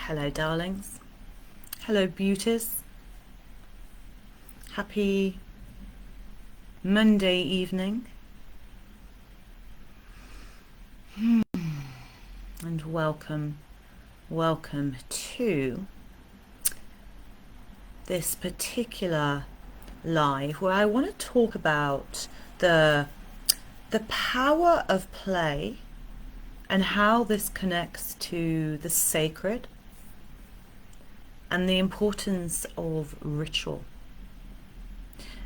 Hello darlings, hello beauties, happy Monday evening and welcome to this particular live where I want to talk about the power of play and how this connects to the sacred and the importance of ritual,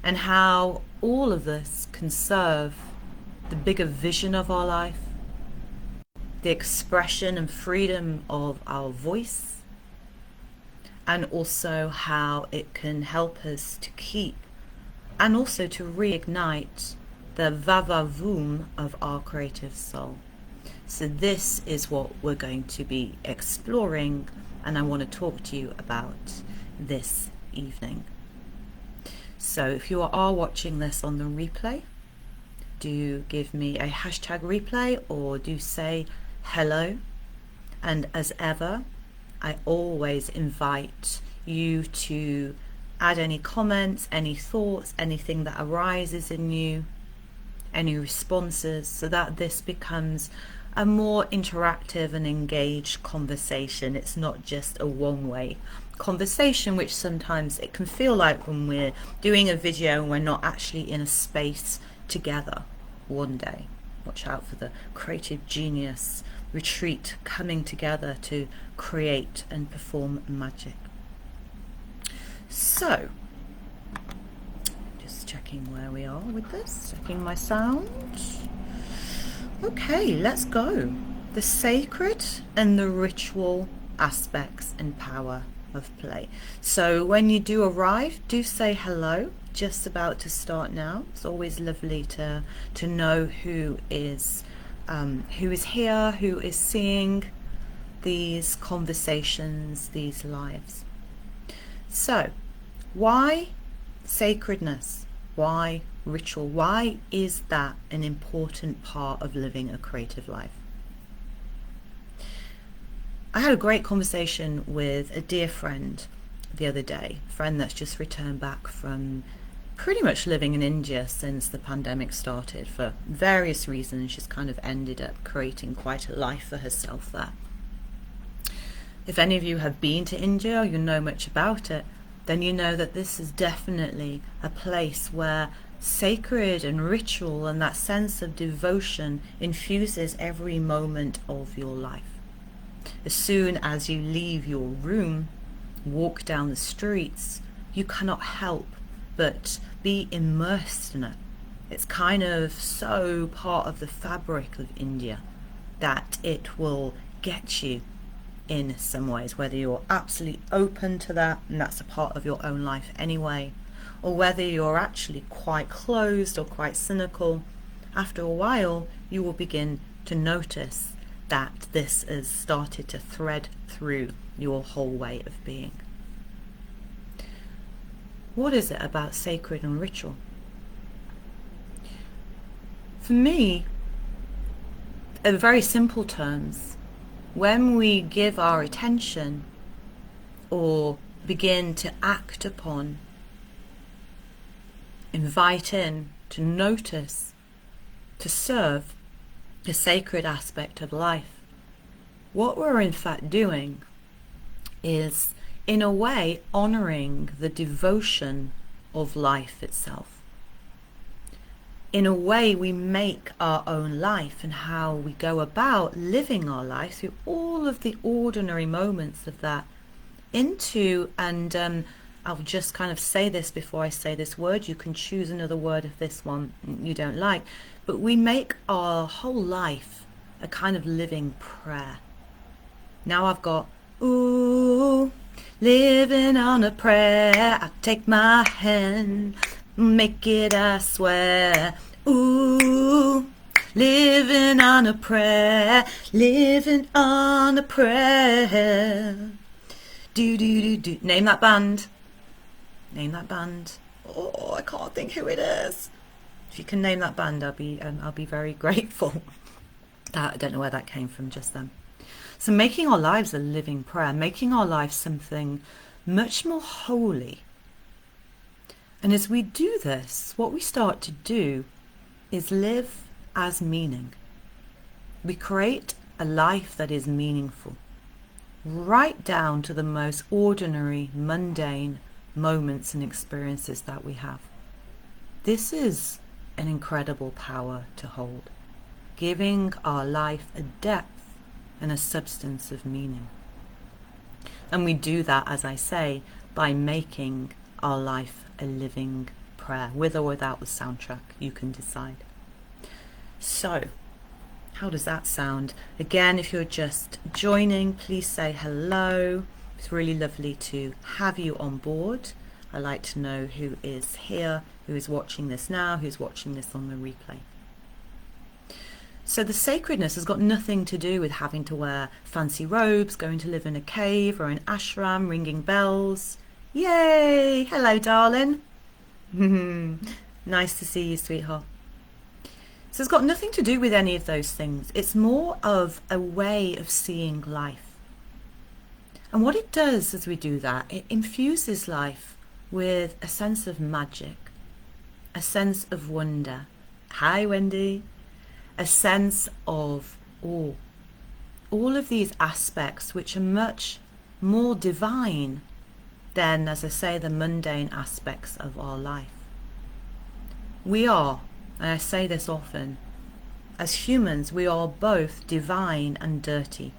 and how all of this can serve the bigger vision of our life, the expression and freedom of our voice, and also how it can help us to keep and also to reignite the VOOM of our creative soul. So this is what we're going to be exploring, and I want to talk to you about this evening. So if you are watching this on the replay, do give me a hashtag replay or do say hello. And as ever, I always invite you to add any comments, any thoughts, anything that arises in you, any responses, so that this becomes a more interactive and engaged conversation. It's not just a one-way conversation, which sometimes it can feel like when we're doing a video and we're not actually in a space together one day. Watch out for the creative genius retreat coming together to create and perform magic. So, just checking where we are with this, checking my sound. Okay, let's go. The sacred and the ritual aspects and power of play. So when you do arrive, do say hello. Just about to start now. It's always lovely to know who is here, who is seeing these conversations, these lives. So why sacredness? Why ritual? Why is that an important part of living a creative life? I had a great conversation with a dear friend the other day, a friend that's just returned back from pretty much living in India since the pandemic started. For various reasons, she's kind of ended up creating quite a life for herself there. If any of you have been to India or you know much about it, then you know that this is definitely a place where sacred and ritual and that sense of devotion infuses every moment of your life. As soon as you leave your room, walk down the streets, you cannot help but be immersed in it. It's kind of so part of the fabric of India that it will get you in some ways, whether you're absolutely open to that and that's a part of your own life anyway, or whether you're actually quite closed or quite cynical. After a while you will begin to notice that this has started to thread through your whole way of being. What is it about sacred and ritual? For me, in very simple terms, when we give our attention or begin to act upon, invite in, to notice, to serve the sacred aspect of life, what we're in fact doing is, in a way, honoring the devotion of life itself. In a way, we make our own life and how we go about living our life through all of the ordinary moments of that into, and I'll just kind of say this before I say this word, you can choose another word if this one you don't like, but we make our whole life a kind of living prayer. Now I've got, ooh, living on a prayer, I take my hand, make it I swear, ooh, living on a prayer, living on a prayer, do do do do. Name that band. Name that band. Oh, I can't think who it is. If you can name that band, I'll be very grateful. I don't know where that came from just then. So making our lives a living prayer, making our lives something much more holy. And as we do this, what we start to do is live as meaning. We create a life that is meaningful, right down to the most ordinary, mundane moments and experiences that we have. This is an incredible power to hold, giving our life a depth and a substance of meaning. And we do that, as I say, by making our life a living prayer, with or without the soundtrack, you can decide. So, how does that sound? Again, if you're just joining, please say hello. It's really lovely to have you on board. I like to know who is here, who is watching this now, who's watching this on the replay. So the sacredness has got nothing to do with having to wear fancy robes, going to live in a cave or an ashram, ringing bells. Yay! Hello, darling. Nice to see you, sweetheart. So it's got nothing to do with any of those things. It's more of a way of seeing life. And what it does as we do that, it infuses life with a sense of magic, a sense of wonder. Hi, Wendy. A sense of awe. All of these aspects which are much more divine than, as I say, the mundane aspects of our life. We are, and I say this often, as humans we are both divine and dirty.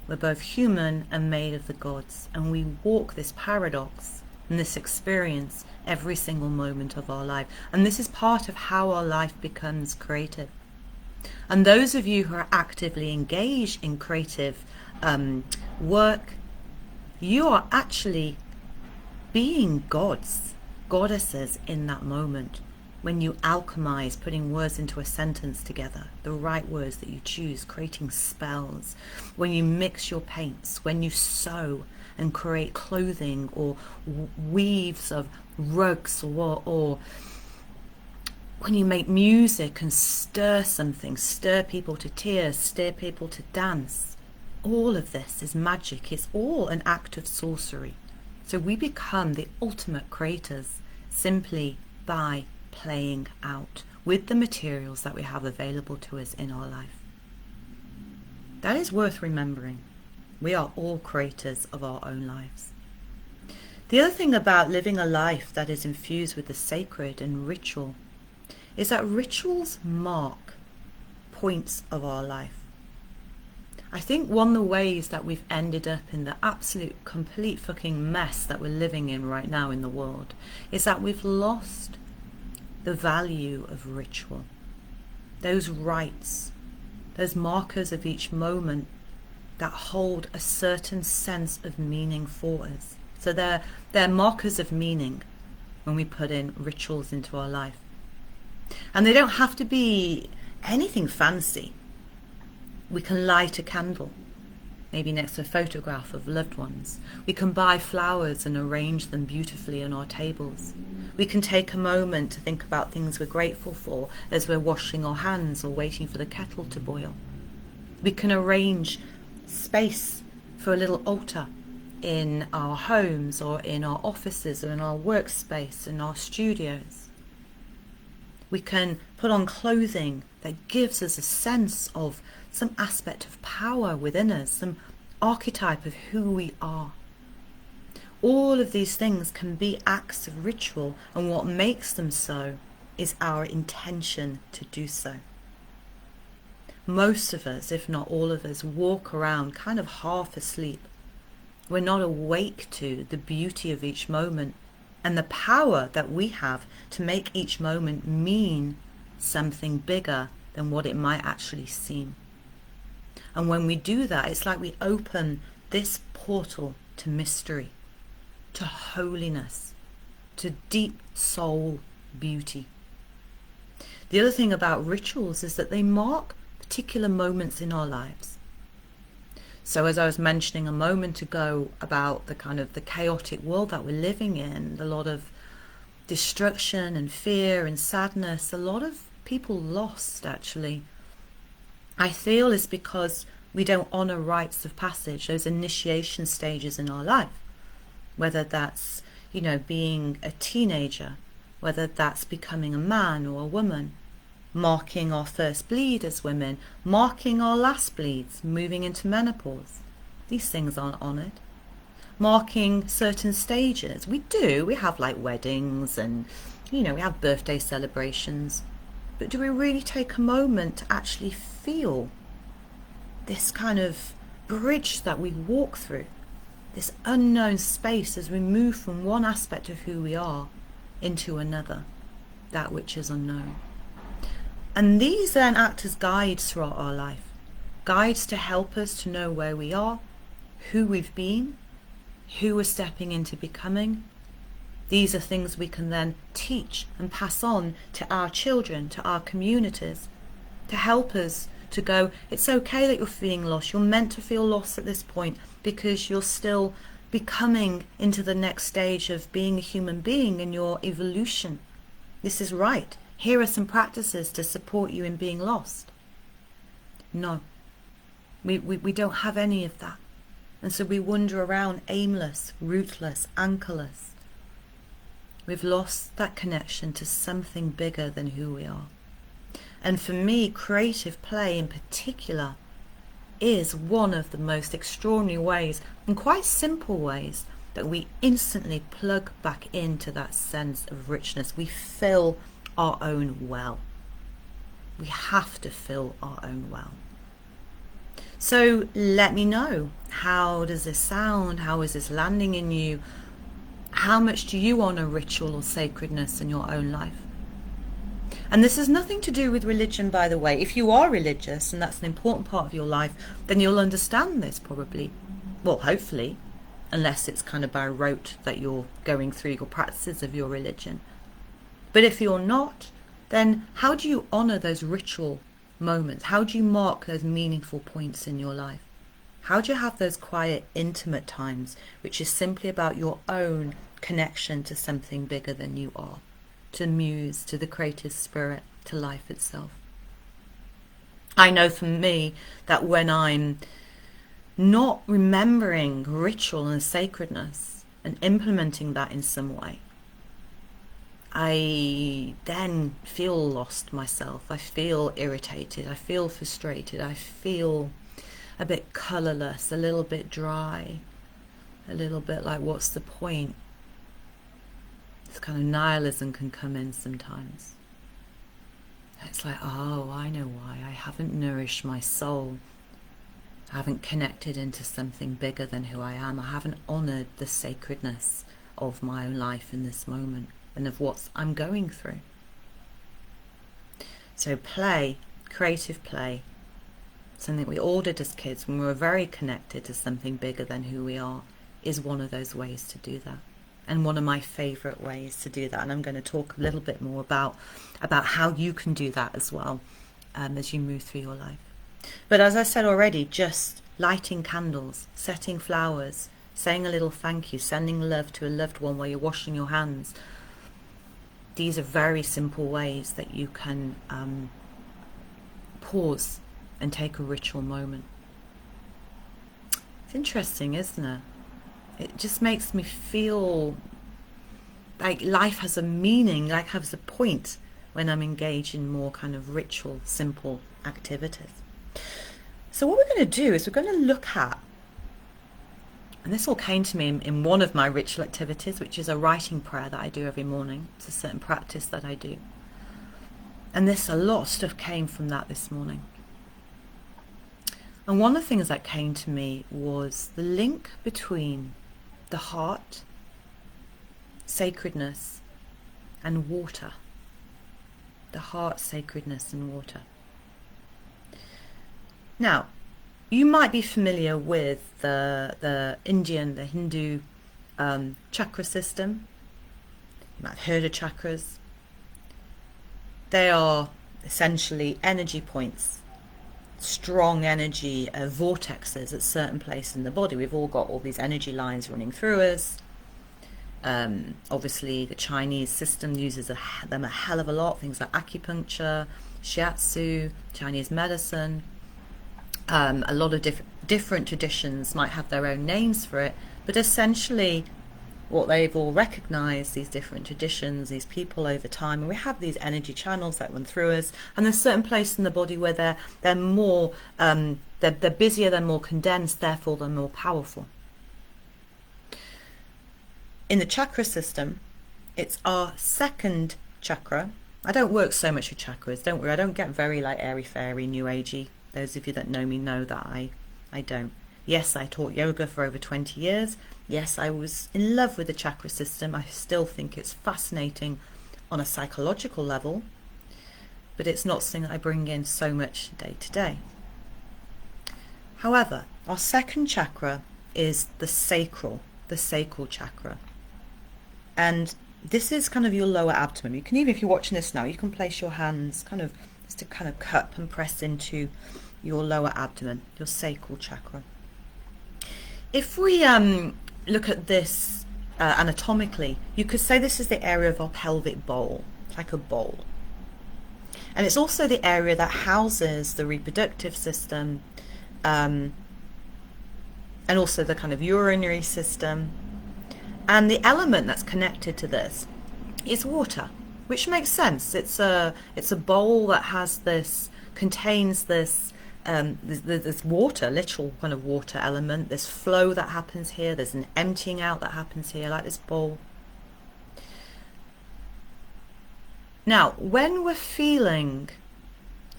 We're both human and made of the gods, and we walk this paradox and this experience every single moment of our life. And this is part of how our life becomes creative. And those of you who are actively engaged in creative work, you are actually being gods, goddesses in that moment. When you alchemize, putting words into a sentence together, the right words that you choose, creating spells, when you mix your paints, when you sew and create clothing or weaves of rugs, or when you make music and stir something, stir people to tears, stir people to dance. All of this is magic. It's all an act of sorcery. So we become the ultimate creators simply by playing out with the materials that we have available to us in our life. That is worth remembering. We are all creators of our own lives. The other thing about living a life that is infused with the sacred and ritual is that rituals mark points of our life. I think one of the ways that we've ended up in the absolute complete fucking mess that we're living in right now in the world is that we've lost the value of ritual. Those rites, those markers of each moment that hold a certain sense of meaning for us. So they're markers of meaning when we put in rituals into our life. And they don't have to be anything fancy. We can light a candle, maybe next to a photograph of loved ones. We can buy flowers and arrange them beautifully on our tables. We can take a moment to think about things we're grateful for as we're washing our hands or waiting for the kettle to boil. We can arrange space for a little altar in our homes or in our offices or in our workspace, in our studios. We can put on clothing that gives us a sense of some aspect of power within us, some archetype of who we are. All of these things can be acts of ritual, and what makes them so is our intention to do so. Most of us, if not all of us, walk around kind of half asleep. We're not awake to the beauty of each moment and the power that we have to make each moment mean something bigger than what it might actually seem. And when we do that, it's like we open this portal to mystery, to holiness, to deep soul beauty. The other thing about rituals is that they mark particular moments in our lives. So as I was mentioning a moment ago about the kind of the chaotic world that we're living in, a lot of destruction and fear and sadness, a lot of people lost actually, I feel is because We don't honor rites of passage, those initiation stages in our life, whether that's, you know, being a teenager, whether that's becoming a man or a woman, marking our first bleed as women, marking our last bleeds, moving into menopause. These things aren't honored. Marking certain stages. We have like weddings and, you know, we have birthday celebrations. But do we really take a moment to actually feel this kind of bridge that we walk through? This unknown space as we move from one aspect of who we are into another, that which is unknown. And these then act as guides throughout our life. Guides to help us to know where we are, who we've been, who we're stepping into becoming. These are things we can then teach and pass on to our children, to our communities, to help us to go, it's okay that you're feeling lost. You're meant to feel lost at this point because you're still becoming into the next stage of being a human being in your evolution. This is right. Here are some practices to support you in being lost. No, we don't have any of that. And so we wander around aimless, rootless, anchorless. We've lost that connection to something bigger than who we are. And for me, creative play in particular is one of the most extraordinary ways, and quite simple ways, that we instantly plug back into that sense of richness. We fill our own well. We have to fill our own well. So let me know, how does this sound? How is this landing in you? How much do you honor ritual or sacredness in your own life? And this has nothing to do with religion, by the way. If you are religious and that's an important part of your life, then you'll understand this probably. Well, hopefully, unless it's kind of by rote that you're going through your practices of your religion. But if you're not, then how do you honor those ritual moments? How do you mark those meaningful points in your life? How do you have those quiet, intimate times, which is simply about your own connection to something bigger than you are, to muse, to the creative spirit, to life itself? I know for me that when I'm not remembering ritual and sacredness and implementing that in some way, I then feel lost myself. I feel irritated. I feel frustrated. I feel a bit colourless, a little bit dry, a little bit like, what's the point? This kind of nihilism can come in sometimes. It's like, oh, I know why. I haven't nourished my soul. I haven't connected into something bigger than who I am. I haven't honoured the sacredness of my own life in this moment and of what I'm going through. So play, creative play, something we all did as kids when we were very connected to something bigger than who we are, is one of those ways to do that. And one of my favourite ways to do that. And I'm going to talk a little bit more about how you can do that as well as you move through your life. But as I said already, just lighting candles, setting flowers, saying a little thank you, sending love to a loved one while you're washing your hands. These are very simple ways that you can pause and take a ritual moment. It's interesting, isn't it? It just makes me feel like life has a meaning, like has a point when I'm engaged in more kind of ritual, simple activities. So what we're going to do is we're going to look at, and this all came to me in one of my ritual activities, which is a writing prayer that I do every morning. It's a certain practice that I do. And a lot of stuff came from that this morning. And one of the things that came to me was the link between the heart, sacredness, and water. The heart, sacredness, and water. Now, you might be familiar with the Hindu chakra system. You might have heard of chakras. They are essentially energy points, strong energy vortexes at certain places in the body. We've all got all these energy lines running through us. Obviously, the Chinese system uses them a hell of a lot. Things like acupuncture, shiatsu, Chinese medicine. A lot of different traditions might have their own names for it, but essentially what they've all recognized, these different traditions, these people over time, and we have these energy channels that run through us, and there's certain places in the body where they're more they're busier, they're more condensed, therefore they're more powerful. In the chakra system, it's our second chakra. I don't work so much with chakras, don't worry. I don't get very like airy-fairy, new agey. Those of you that know me know that I don't. Yes, I taught yoga for over 20 years. Yes, I was in love with the chakra system. I still think it's fascinating on a psychological level, but it's not something I bring in so much day to day. However, our second chakra is the sacral chakra. And this is kind of your lower abdomen. You can even, if you're watching this now, you can place your hands kind of just to kind of cup and press into your lower abdomen, your sacral chakra. If we look at this anatomically, you could say this is the area of our pelvic bowl, like a bowl. And it's also the area that houses the reproductive system, and also the kind of urinary system. And the element that's connected to this is water, which makes sense. It's a bowl that has this, contains this this water, literal kind of water element. There's flow that happens here. There's an emptying out that happens here, like this bowl. Now, when we're feeling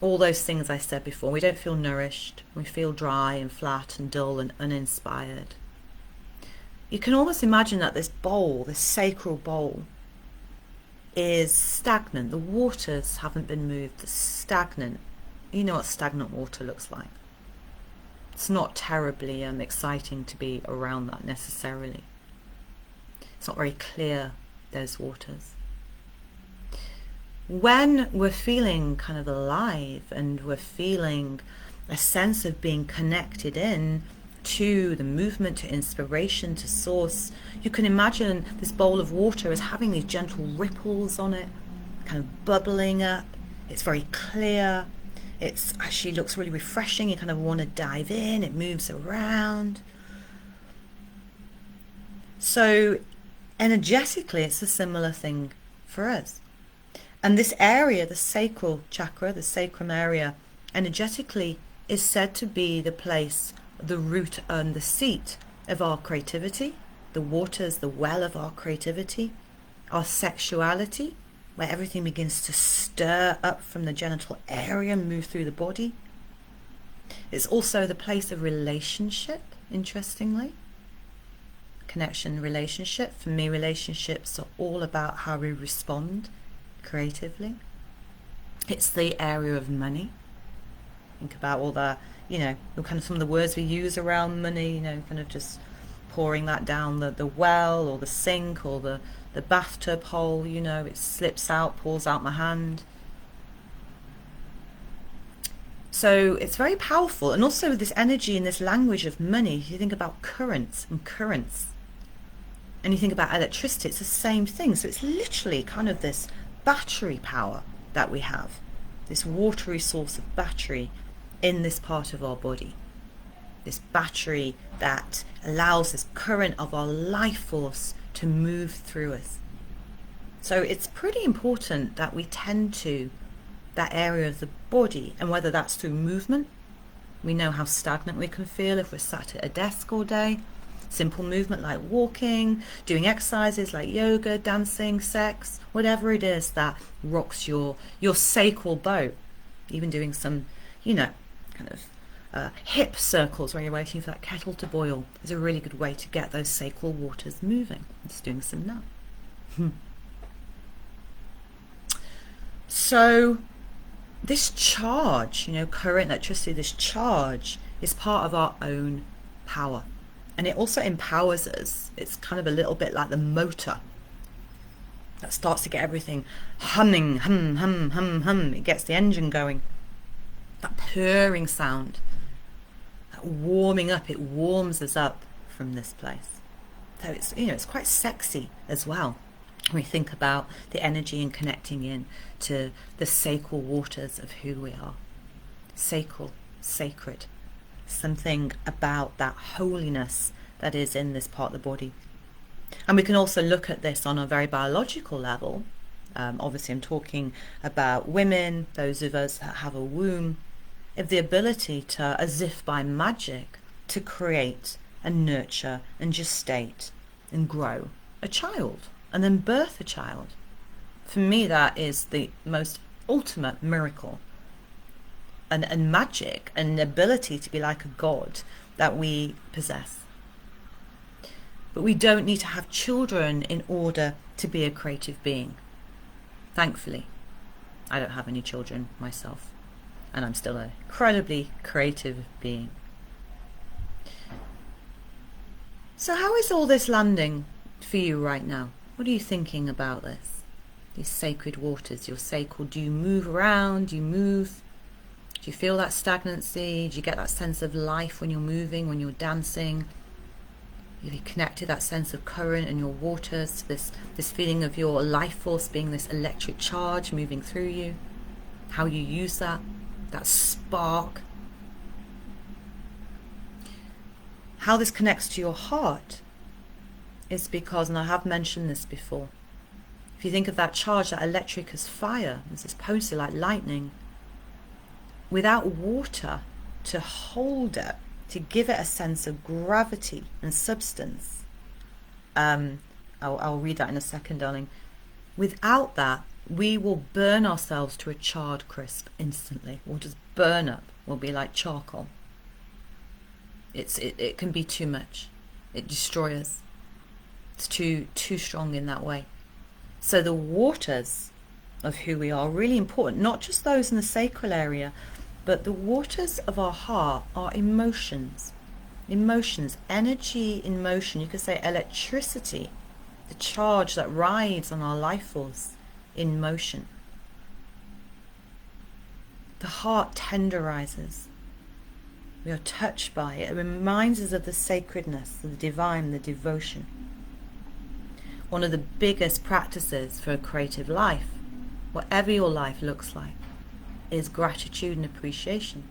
all those things I said before, we don't feel nourished, we feel dry and flat and dull and uninspired. You can almost imagine that this bowl, this sacral bowl, is stagnant. The waters haven't been moved. It's stagnant. You know what stagnant water looks like. It's not terribly exciting to be around that necessarily. It's not very clear, those waters. When we're feeling kind of alive and we're feeling a sense of being connected in to the movement, to inspiration, to source, you can imagine this bowl of water as having these gentle ripples on it, kind of bubbling up. It's very clear. It actually looks really refreshing. You kind of want to dive in. It moves around. So energetically, it's a similar thing for us. And this area, the sacral chakra, the sacrum area, energetically is said to be the place, the root and the seat of our creativity. The waters, the well of our creativity, our sexuality, where everything begins to stir up from the genital area and move through the body. It's also the place of relationship, interestingly. Connection, relationship. For me, relationships are all about how we respond creatively. It's the area of money. Think about all the, kind of some of the words we use around money, kind of just pouring that down the well or the sink or the bathtub hole, it slips out, pours out my hand. So it's very powerful. And also this energy and this language of money, you think about currents and currents, and you think about electricity, it's the same thing. So it's literally kind of this battery power that we have, this watery source of battery in this part of our body. This battery that allows this current of our life force to move through us. So it's pretty important that we tend to that area of the body, and whether that's through movement. We know how stagnant we can feel if we're sat at a desk all day. Simple movement like walking, doing exercises like yoga, dancing, sex, whatever it is that rocks your sacral boat. Even doing some, kind of hip circles where you're waiting for that kettle to boil is a really good way to get those sacral waters moving. I'm just doing some now. So this charge, current electricity, this charge is part of our own power. And it also empowers us. It's kind of a little bit like the motor that starts to get everything humming, hum, hum, hum, hum. It gets the engine going. That purring sound, that warming up, it warms us up from this place. So it's, it's quite sexy as well when we think about the energy and connecting in to the sacral waters of who we are. Sacral, sacred, something about that holiness that is in this part of the body. And we can also look at this on a very biological level. Obviously, I'm talking about women, those of us that have a womb, of the ability to, as if by magic, to create and nurture and gestate and grow a child and then birth a child. For me, that is the most ultimate miracle and magic and ability to be like a god that we possess. But we don't need to have children in order to be a creative being. Thankfully, I don't have any children myself, and I'm still an incredibly creative being. So how is all this landing for you right now? What are you thinking about this? These sacred waters, your sacral, do you move around? Do you move? Do you feel that stagnancy? Do you get that sense of life when you're moving, when you're dancing? Have you connected that sense of current and your waters to this feeling of your life force being this electric charge moving through you? How you use that spark. How this connects to your heart is because, and I have mentioned this before, if you think of that charge, that electric as fire, as this potency like lightning, without water to hold it, to give it a sense of gravity and substance. I'll read that in a second, darling. Without that, we will burn ourselves to a charred crisp instantly. We'll just burn up. We'll be like charcoal. It can be too much. It destroys us. It's too strong in that way. So the waters of who we are are really important, not just those in the sacral area, but the waters of our heart are emotions. Emotions, energy in motion. You could say electricity, the charge that rides on our life force in motion. The heart tenderizes. We are touched by it. It reminds us of the sacredness, of the divine, the devotion. One of the biggest practices for a creative life, whatever your life looks like, is gratitude and appreciation.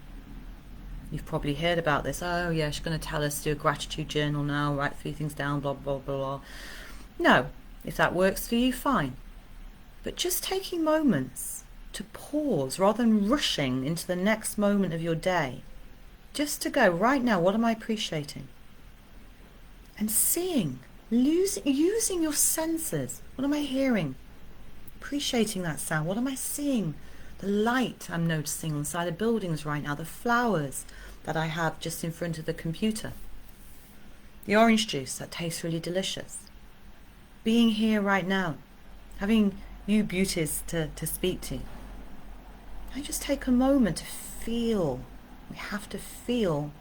You've probably heard about this. Oh yeah, she's going to tell us to do a gratitude journal now, write a few things down, blah, blah, blah, blah. No, if that works for you, fine. But just taking moments to pause rather than rushing into the next moment of your day, just to go, right now, what am I appreciating? And seeing, using your senses. What am I hearing? Appreciating that sound. What am I seeing? The light I'm noticing inside the buildings right now, the flowers that I have just in front of the computer, the orange juice that tastes really delicious, being here right now, having you beauties to speak to. I just take a moment to feel. We have to feel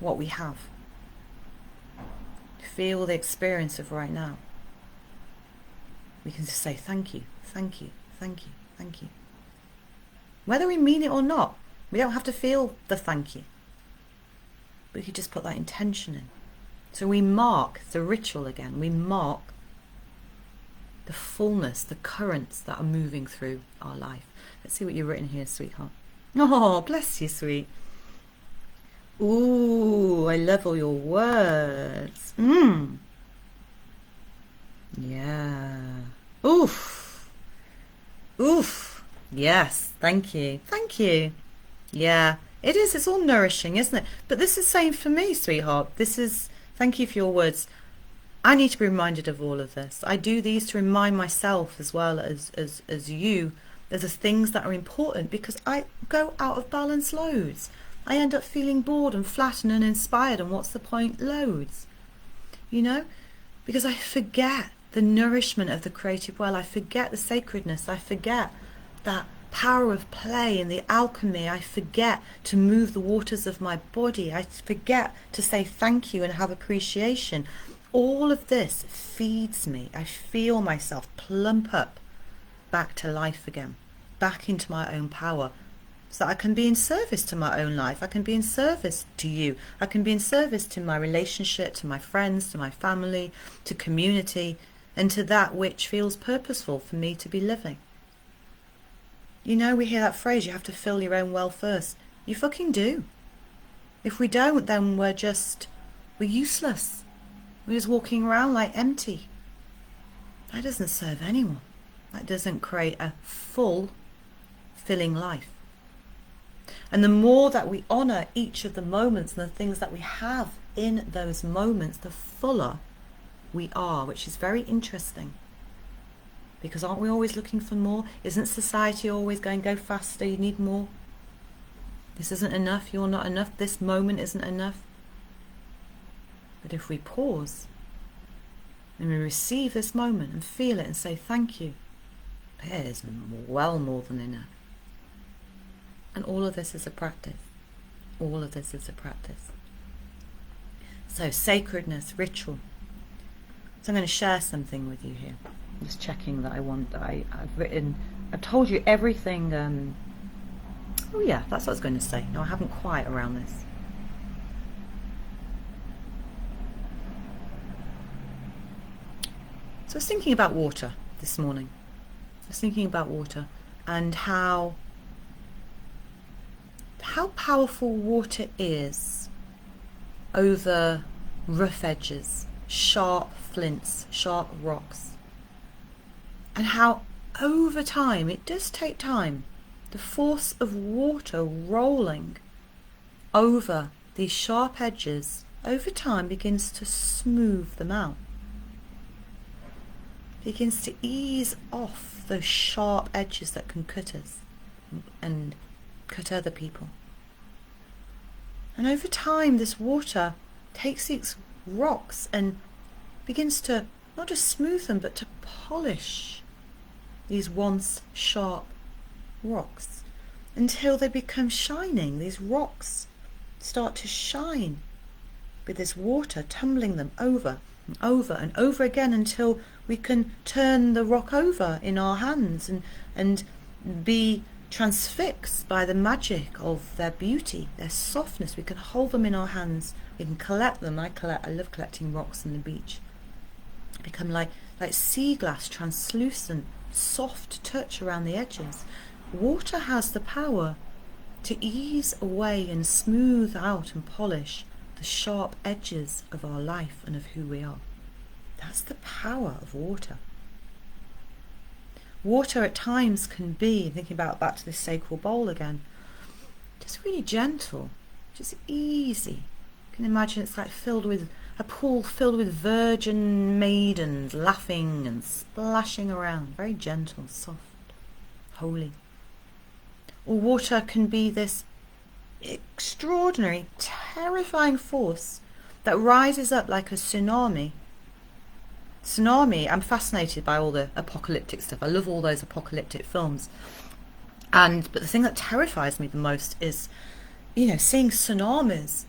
what we have. Feel the experience of right now. We can just say thank you, thank you, thank you, thank you. Whether we mean it or not, we don't have to feel the thank you. We could just put that intention in. So we mark the ritual again. We mark the fullness, the currents that are moving through our life. Let's see what you've written here, sweetheart. Oh, bless you, sweet. Ooh, I love all your words. Yeah. Oof. Oof. Yes, thank you. Thank you. Yeah, it is. It's all nourishing, isn't it? But this is saying for me, sweetheart, this is, thank you for your words. I need to be reminded of all of this. I do these to remind myself as well as you. There's the things that are important because I go out of balance loads. I end up feeling bored and flat and uninspired, and what's the point? Loads. You know? Because I forget the nourishment of the creative well. I forget the sacredness. I forget that power of play and the alchemy. I forget to move the waters of my body. I forget to say thank you and have appreciation. All of this feeds me. I feel myself plump up back to life again, back into my own power, so that I can be in service to my own life. I can be in service to you. I can be in service to my relationship, to my friends, to my family, to community, and to that which feels purposeful for me to be living. You know, we hear that phrase, you have to fill your own well first. You fucking do. If we don't, then we're useless. We're just walking around like empty. That doesn't serve anyone. That doesn't create a full, filling life. And the more that we honor each of the moments and the things that we have in those moments, the fuller we are, which is very interesting. Because aren't we always looking for more? Isn't society always going, go faster, you need more? This isn't enough, you're not enough, this moment isn't enough. But if we pause and we receive this moment and feel it and say thank you, it is well more than enough. And all of this is a practice. All of this is a practice. So sacredness, ritual. So I'm going to share something with you here. I'm just checking that I've told you everything. Oh yeah, that's what I was going to say. No, I haven't quite around this. So I was thinking about water this morning. I was thinking about water and how powerful water is over rough edges, sharp flints, sharp rocks. And how over time, it does take time, the force of water rolling over these sharp edges over time begins to smooth them out. Begins to ease off those sharp edges that can cut us and cut other people. And over time, this water takes these rocks and begins to not just smooth them, but to polish these once sharp rocks until they become shining. These rocks start to shine with this water tumbling them over and over and over again until we can turn the rock over in our hands and be transfixed by the magic of their beauty, their softness. We can hold them in our hands, we can collect them. I love collecting rocks on the beach. Become like sea glass, translucent, soft touch around the edges. Water has the power to ease away and smooth out and polish the sharp edges of our life and of who we are. That's the power of water. Water at times can be, thinking about back to this sacral bowl again, just really gentle, just easy. You can imagine it's like a pool filled with virgin maidens laughing and splashing around, very gentle, soft, holy. Or water can be this extraordinary, terrifying force that rises up like a tsunami. I'm fascinated by all the apocalyptic stuff. I love all those apocalyptic films. But the thing that terrifies me the most is, seeing tsunamis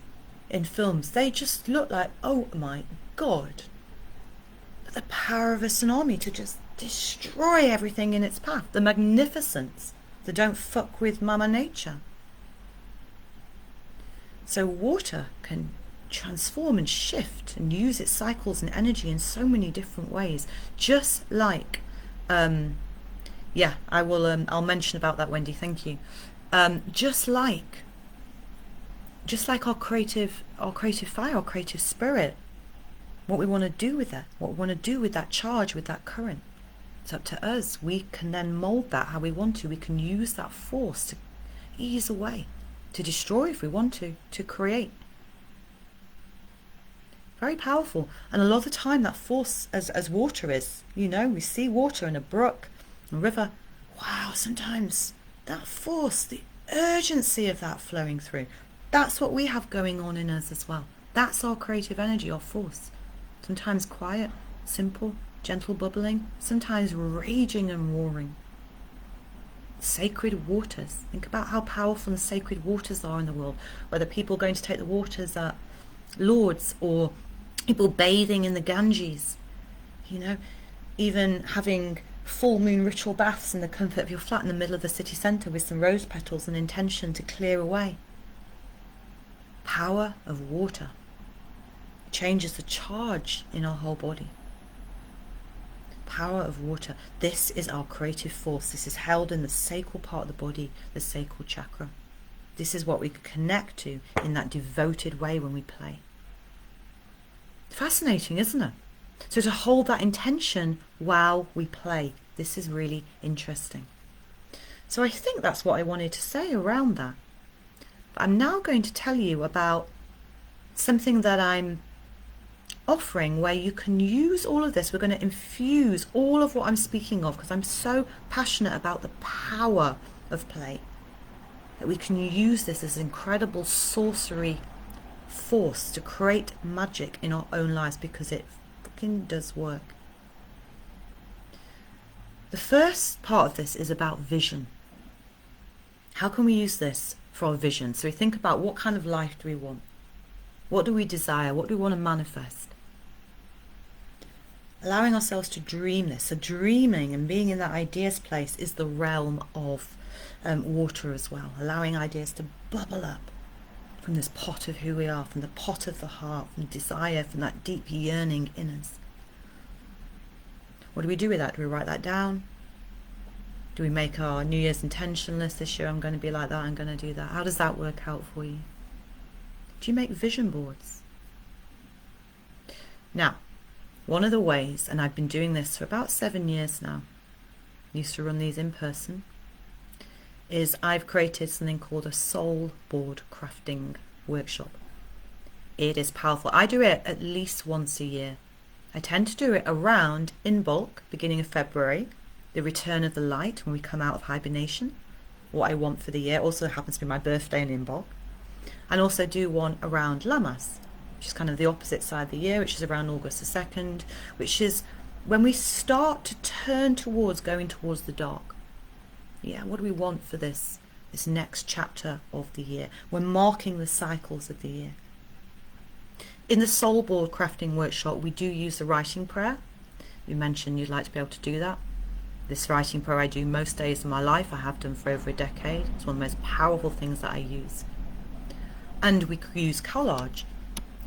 in films. They just look like, oh my God, the power of a tsunami to just destroy everything in its path. The magnificence, the don't fuck with Mama Nature. So water can transform and shift and use its cycles and energy in so many different ways, just like I'll mention about that, Wendy, thank you. Just like our creative fire, our creative spirit, what we want to do with that, what we want to do with that charge, with that current, it's up to us. We can then mold that how we want to. We can use that force to ease away, to destroy if we want to create. Very powerful. And a lot of the time that force, as water is, we see water in a brook, a river. Wow, sometimes that force, the urgency of that flowing through, that's what we have going on in us as well. That's our creative energy, our force. Sometimes quiet, simple, gentle bubbling, sometimes raging and roaring. Sacred waters. Think about how powerful the sacred waters are in the world. Whether people are going to take the waters at Lourdes or people bathing in the Ganges, even having full moon ritual baths in the comfort of your flat in the middle of the city centre with some rose petals and intention to clear away. Power of water changes the charge in our whole body. Power of water. This is our creative force. This is held in the sacral part of the body, the sacral chakra. This is what we connect to in that devoted way when we play. Fascinating, isn't it? So to hold that intention while we play, this is really interesting. So I think that's what I wanted to say around that. But I'm now going to tell you about something that I'm offering where you can use all of this. We're going to infuse all of what I'm speaking of because I'm so passionate about the power of play, that we can use this as incredible sorcery force to create magic in our own lives, because it fucking does work. The first part of this is about vision. How can we use this for our vision? So we think about, what kind of life do we want? What do we desire? What do we want to manifest? Allowing ourselves to dream this. So dreaming and being in that ideas place is the realm of water as well. Allowing ideas to bubble up from this pot of who we are, from the pot of the heart, from desire, from that deep yearning in us. What do we do with that? Do we write that down? Do we make our New Year's intention list? This year I'm going to be like that, I'm going to do that. How does that work out for you? Do you make vision boards? Now, one of the ways, and I've been doing this for about 7 years now, used to run these in person, is I've created something called a soul board crafting workshop. It is powerful. I do it at least once a year. I tend to do it around, in bulk, beginning of February, the return of the light, when we come out of hibernation, what I want for the year. Also happens to be my birthday and in bulk. And also do one around Lammas, which is kind of the opposite side of the year, which is around August the 2nd, which is when we start to turn towards going towards the dark. Yeah, what do we want for this next chapter of the year? We're marking the cycles of the year. In the soul board crafting workshop, we do use the writing prayer. You mentioned you'd like to be able to do that. This writing prayer I do most days of my life. I have done for over a decade. It's one of the most powerful things that I use. And we use collage.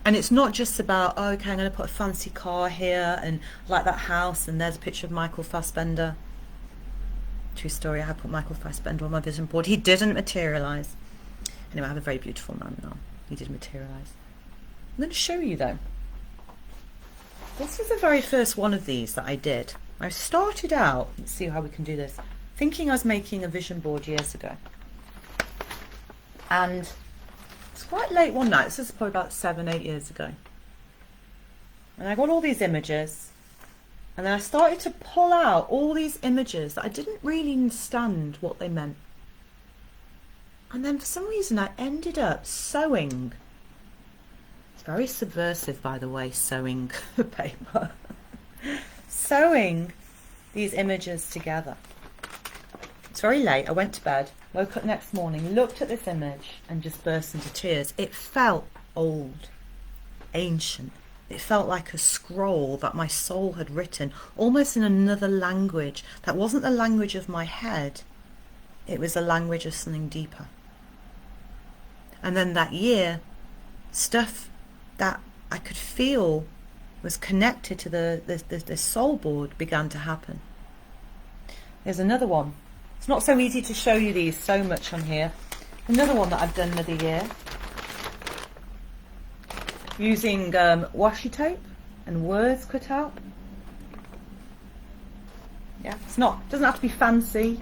And it's not just about, oh, okay, I'm going to put a fancy car here and like that house, and there's a picture of Michael Fassbender. True story, I have put Michael Fassbender on my vision board. He didn't materialise. Anyway, I have a very beautiful man now. He did materialise. I'm going to show you though. This was the very first one of these that I did. I started out, let's see how we can do this, thinking I was making a vision board years ago. And it's quite late one night, this is probably about 7-8 years ago. And I got all these images, and then I started to pull out all these images that I didn't really understand what they meant. And then for some reason I ended up sewing. It's very subversive, by the way, sewing the paper. Sewing these images together. It's very late, I went to bed, woke up next morning, looked at this image and just burst into tears. It felt old, ancient. It felt like a scroll that my soul had written, almost in another language that wasn't the language of my head. It was the language of something deeper. And then that year, stuff that I could feel was connected to the soul board began to happen. There's another one. It's not so easy to show you these so much on here. Another one that I've done another year, using washi tape and words cut out. Yeah, doesn't have to be fancy.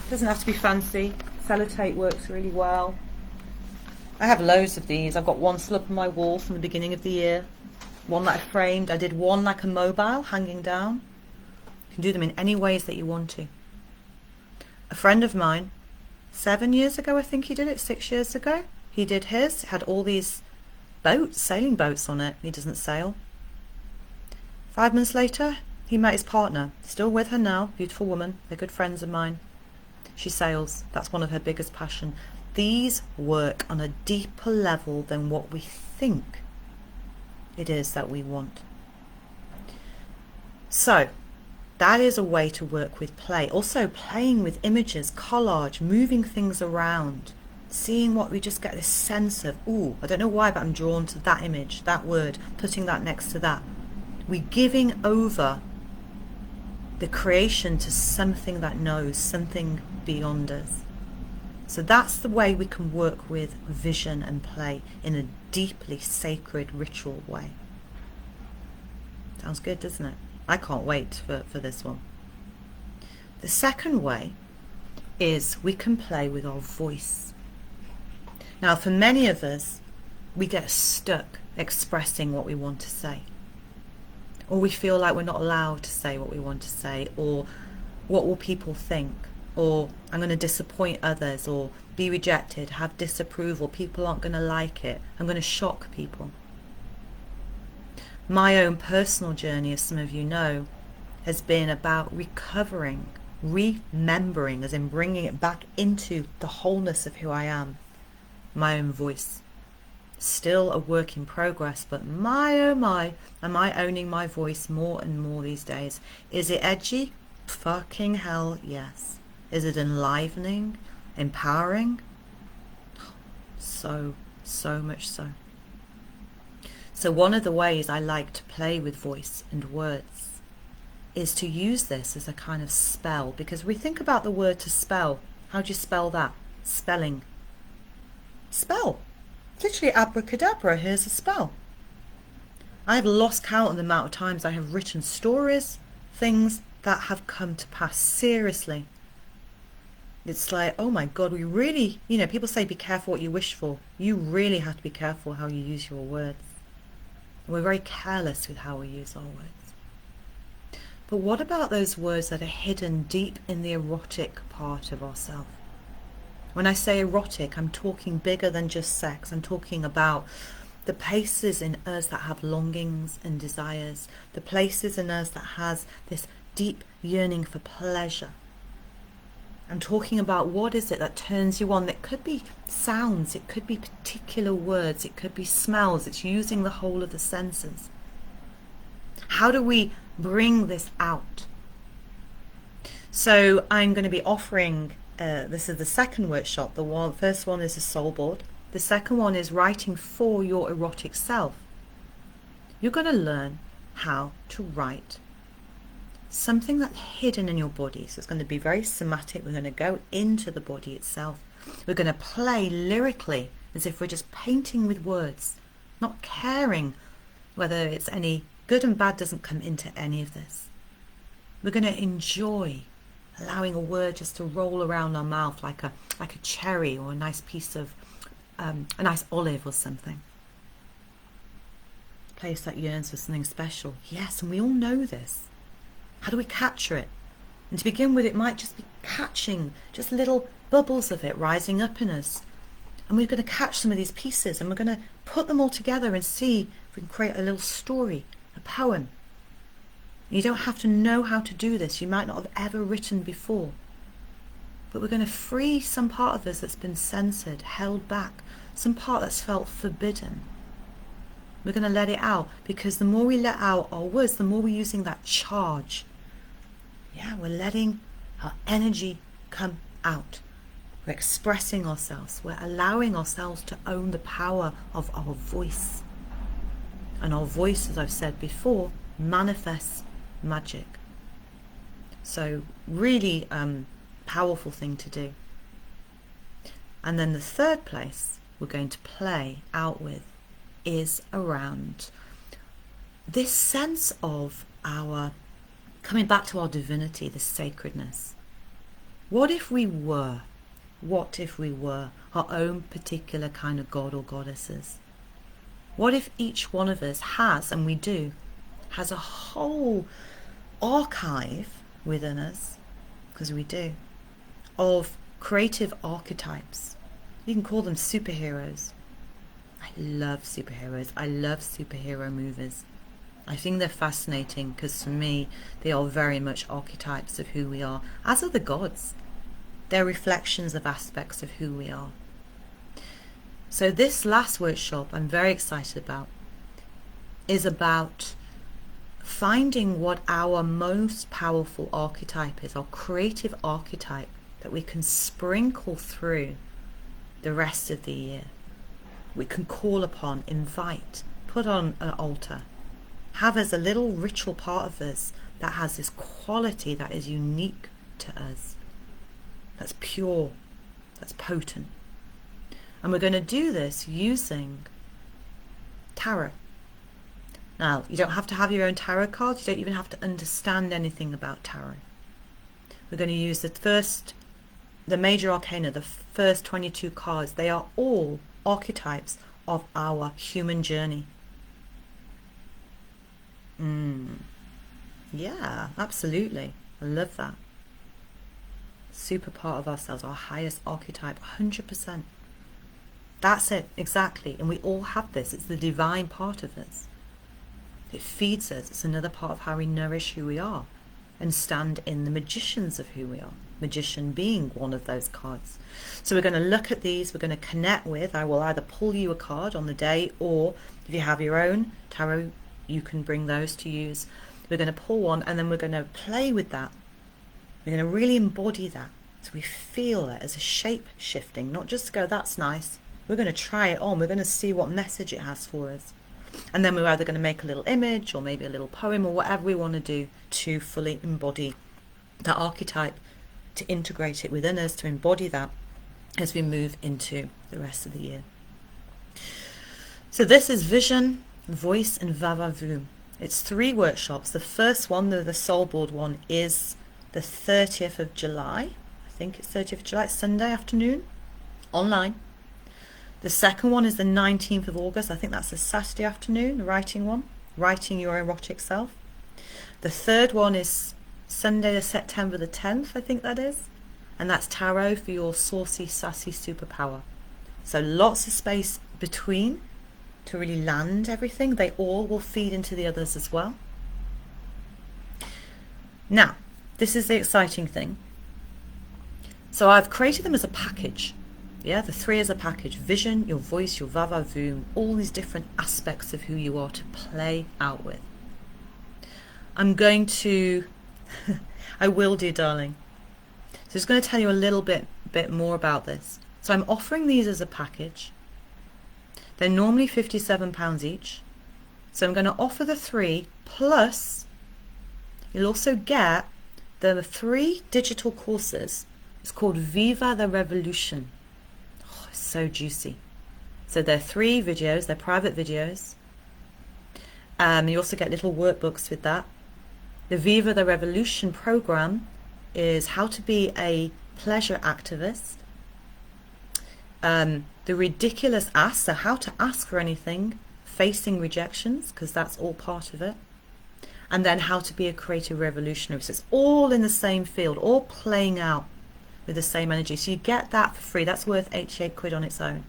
Doesn't have to be fancy. Sellotape works really well. I have loads of these. I've got one still up on my wall from the beginning of the year. One that I framed. I did one like a mobile hanging down. You can do them in any ways that you want to. A friend of mine, 7 years ago I think he did it, 6 years ago, he did his. It had all these boats, sailing boats on it. He doesn't sail. 5 months later, he met his partner. Still with her now, beautiful woman. They're good friends of mine. She sails. That's one of her biggest passion. These work on a deeper level than what we think it is that we want. So that is a way to work with play. Also playing with images, collage, moving things around, seeing what we just get this sense of, ooh, I don't know why, but I'm drawn to that image, that word, putting that next to that. We're giving over the creation to something that knows, something beyond us. So that's the way we can work with vision and play in a deeply sacred ritual way. Sounds good, doesn't it? I can't wait for this one. The second way is we can play with our voice. Now, for many of us, we get stuck expressing what we want to say. Or we feel like we're not allowed to say what we want to say, or what will people think, or I'm going to disappoint others, or be rejected, have disapproval, people aren't going to like it, I'm going to shock people. My own personal journey, as some of you know, has been about recovering, remembering, as in bringing it back into the wholeness of who I am, my own voice. Still a work in progress, but my oh my, am I owning my voice more and more these days. Is it edgy? Fucking hell, yes. Is it enlivening? Empowering? So much so. So one of the ways I like to play with voice and words is to use this as a kind of spell, because we think about the word to spell. How do you spell that? Spelling. Spell. Literally abracadabra, here's a spell. I've lost count of the amount of times I have written stories, things that have come to pass. Seriously. It's like, oh my God, we really, people say be careful what you wish for. You really have to be careful how you use your words. We're very careless with how we use our words. But what about those words that are hidden deep in the erotic part of ourselves? When I say erotic, I'm talking bigger than just sex. I'm talking about the places in us that have longings and desires, the places in us that has this deep yearning for pleasure. I'm talking about what is it that turns you on. It could be sounds, it could be particular words, it could be smells. It's using the whole of the senses. How do we bring this out? So I'm going to be offering, this is the second workshop. The first one is a soul board. The second one is writing for your erotic self. You're going to learn how to write something that's hidden in your body. So it's going to be very somatic. We're going to go into the body itself. We're going to play lyrically as if we're just painting with words, not caring whether it's any good and bad. Doesn't come into any of this. We're going to enjoy allowing a word just to roll around our mouth like a cherry or a nice piece of a nice olive or something. A place that yearns for something special. Yes, and we all know this. How do we capture it? And to begin with, it might just be catching just little bubbles of it rising up in us. And we're going to catch some of these pieces and we're going to put them all together and see if we can create a little story, a poem. You don't have to know how to do this. You might not have ever written before. But we're going to free some part of us that's been censored, held back, some part that's felt forbidden. We're going to let it out, because the more we let out our words, the more we're using that charge. Yeah, we're letting our energy come out. We're expressing ourselves. We're allowing ourselves to own the power of our voice. And our voice, as I've said before, manifests magic. So really powerful thing to do. And then the third place we're going to play out with is around this sense of our coming back to our divinity, the sacredness. What if we were our own particular kind of god or goddesses? What if each one of us has, and we do, has a whole archive within us, because we do, of creative archetypes. You can call them superheroes. I love superheroes. I love superhero movies. I think they're fascinating because for me they are very much archetypes of who we are, as are the gods. They're reflections of aspects of who we are. So this last workshop I'm very excited about is about finding what our most powerful archetype is, our creative archetype that we can sprinkle through the rest of the year. We can call upon, invite, put on an altar, have as a little ritual part of us that has this quality that is unique to us, that's pure, That's potent. And we're going to do this using tarot. Now, you don't have to have your own tarot cards. You don't even have to understand anything about tarot. We're going to use the major arcana, the first 22 cards. They are all archetypes of our human journey. Yeah, absolutely. I love that. Super part of ourselves, our highest archetype, 100%. That's it, exactly. And we all have this. It's the divine part of us. It feeds us. It's another part of how we nourish who we are and stand in the magicians of who we are. Magician being one of those cards. So we're going to look at these. We're going to connect with. I will either pull you a card on the day, or if you have your own tarot, you can bring those to use. We're going to pull one, and then we're going to play with that. We're going to really embody that. So we feel it as a shape shifting, not just to go, that's nice. We're going to try it on. We're going to see what message it has for us. And then we're either going to make a little image or maybe a little poem or whatever we want to do to fully embody that archetype, to integrate it within us, to embody that as we move into the rest of the year. So this is Vision, Voice and VOOM. It's 3 workshops. The first one, the soul board one, is the 30th of July. I think it's 30th of July, it's Sunday afternoon, online. The second one is the 19th of August. I think that's a Saturday afternoon, the writing one, writing your erotic self. The third one is Sunday, September the 10th, I think that is. And that's tarot for your saucy, sassy superpower. So lots of space between to really land everything. They all will feed into the others as well. Now, this is the exciting thing. So I've created them as a package. Yeah, the 3 as a package. Vision, your voice, your VOOM, all these different aspects of who you are to play out with. I'm going to, I will do, darling. So I'm just going to tell you a little bit more about this. So I'm offering these as a package. They're normally £57 each. So I'm going to offer the 3, plus you'll also get the 3 digital courses. It's called Viva the Revolution. Oh, it's so juicy. So they're 3 videos, they're private videos. You also get little workbooks with that. The Viva the Revolution program is how to be a pleasure activist. The ridiculous ask, so how to ask for anything, facing rejections, because that's all part of it. And then how to be a creative revolutionary. So it's all in the same field, all playing out with the same energy. So you get that for free. That's worth 88 quid on its own.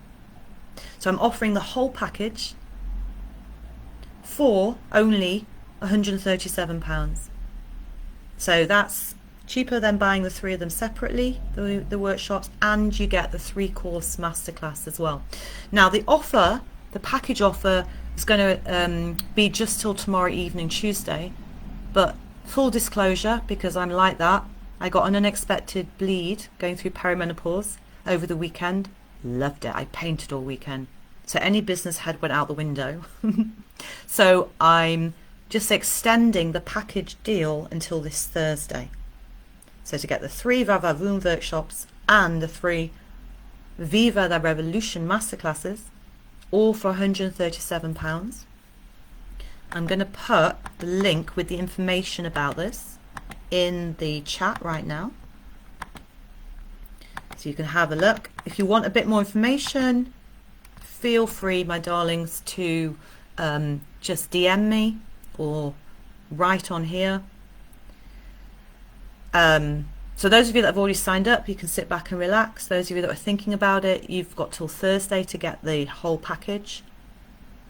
So I'm offering the whole package for only £137. So that's cheaper than buying the 3 of them separately, the workshops, and you get the 3-course masterclass as well. Now the offer, the package offer, is going to be just till tomorrow evening, Tuesday. But full disclosure, because I'm like that, I got an unexpected bleed going through perimenopause over the weekend. Loved it. I painted all weekend. So any business head went out the window. So I'm just extending the package deal until this Thursday. So to get the 3 VOOM workshops and the 3 Viva the Revolution masterclasses, all for £137. I'm going to put the link with the information about this in the chat right now, so you can have a look. If you want a bit more information, feel free, my darlings, to just DM me or write on here. So those of you that have already signed up, you can sit back and relax. Those of you that are thinking about it, you've got till Thursday to get the whole package.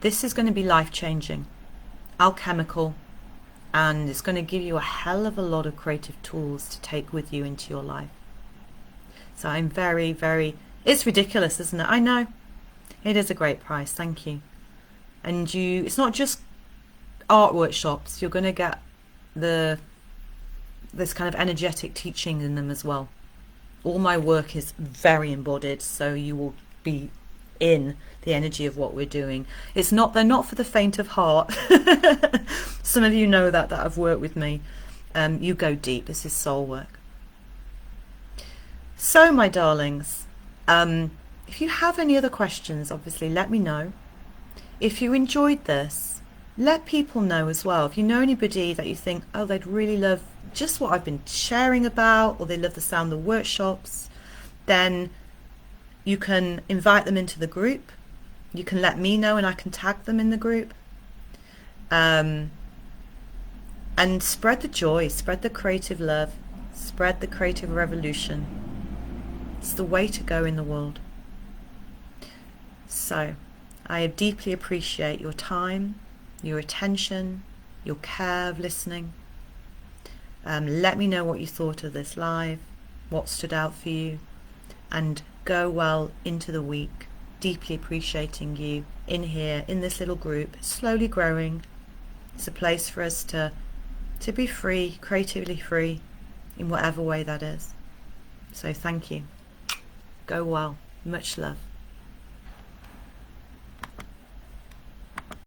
This is going to be life-changing, alchemical, and it's going to give you a hell of a lot of creative tools to take with you into your life. So I'm very, very, it's ridiculous, isn't it? I know. It is a great price, thank you. And it's not just art workshops, you're going to get this kind of energetic teaching in them as well. All my work is very embodied, so you will be in the energy of what we're doing. They're not for the faint of heart. Some of you know that have worked with me. You go deep. This is soul work. So my darlings, If you have any other questions, obviously let me know. If you enjoyed this, let people know as well. If you know anybody that you think, oh, they'd really love just what I've been sharing about, or they love the sound of the workshops, then you can invite them into the group. You can let me know and I can tag them in the group. And spread the joy, spread the creative love, spread the creative revolution. It's the way to go in the world. So I deeply appreciate your time, your attention, your care of listening. Let me know what you thought of this live, what stood out for you, and go well into the week. Deeply appreciating you in here, in this little group, slowly growing. It's a place for us to be free, creatively free, in whatever way that is. So thank you. Go well. Much love.